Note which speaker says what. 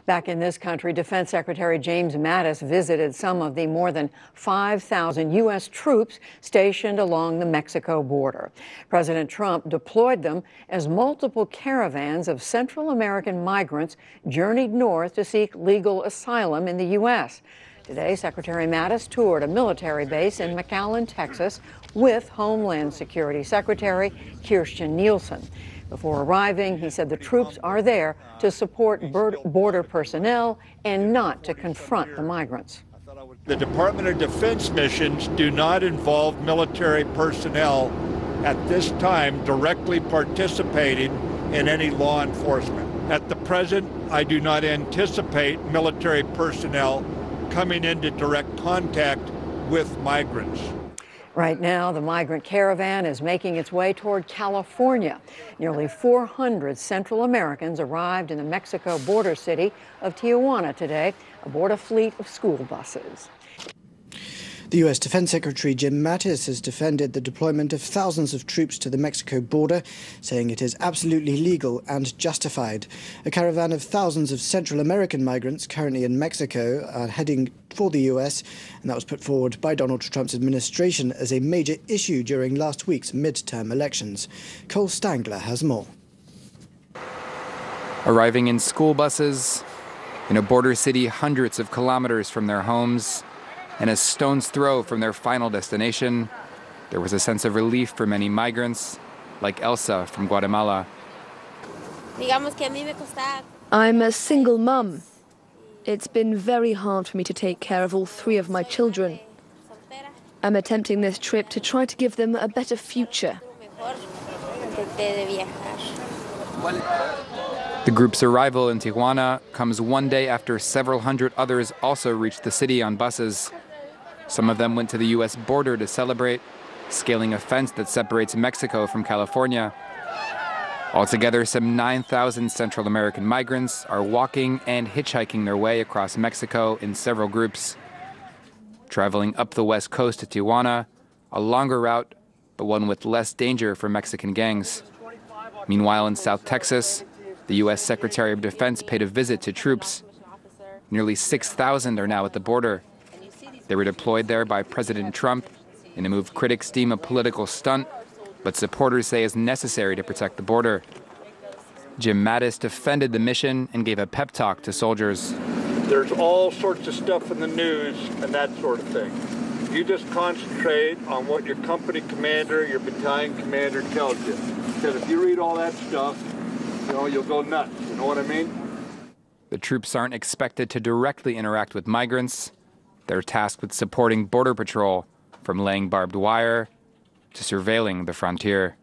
Speaker 1: Back in this country, Defense Secretary James Mattis visited some of the more than 5,000 U.S. troops stationed along the Mexico border. President Trump deployed them as multiple caravans of Central American migrants journeyed north to seek legal asylum in the U.S. Today, Secretary Mattis toured a military base in McAllen, Texas, with Homeland Security Secretary Kirstjen Nielsen. Before arriving, he said the troops are there to support border personnel and not to confront the migrants.
Speaker 2: The Department of Defense missions do not involve military personnel at this time directly participating in any law enforcement. At the present, I do not anticipate military personnel coming into direct contact with migrants.
Speaker 1: Right now, the migrant caravan is making its way toward California. Nearly 400 Central Americans arrived in the Mexico border city of Tijuana today aboard a fleet of school buses.
Speaker 3: The U.S. Defense Secretary Jim Mattis has defended the deployment of thousands of troops to the Mexico border, saying it is absolutely legal and justified. A caravan of thousands of Central American migrants currently in Mexico are heading for the U.S., and that was put forward by Donald Trump's administration as a major issue during last week's midterm elections. Cole Stangler has more.
Speaker 4: Arriving in school buses, in a border city hundreds of kilometers from their homes, and a stone's throw from their final destination, there was a sense of relief for many migrants, like Elsa from Guatemala.
Speaker 5: I'm a single mum. It's been very hard for me to take care of all three of my children. I'm attempting this trip to try to give them a better future.
Speaker 4: The group's arrival in Tijuana comes one day after several hundred others also reached the city on buses. Some of them went to the U.S. border to celebrate, scaling a fence that separates Mexico from California. Altogether, some 9,000 Central American migrants are walking and hitchhiking their way across Mexico in several groups. Traveling up the west coast to Tijuana, a longer route, but one with less danger for Mexican gangs. Meanwhile, in South Texas, the U.S. Secretary of Defense paid a visit to troops. Nearly 6,000 are now at the border. They were deployed there by President Trump in a move critics deem a political stunt, but supporters say is necessary to protect the border. Jim Mattis defended the mission and gave a pep talk to soldiers.
Speaker 2: There's all sorts of stuff in the news and that sort of thing. You just concentrate on what your company commander, your battalion commander tells you. Because if you read all that stuff, you'll go nuts. You know what I mean?
Speaker 4: The troops aren't expected to directly interact with migrants. They're tasked with supporting Border Patrol, from laying barbed wire to surveilling the frontier.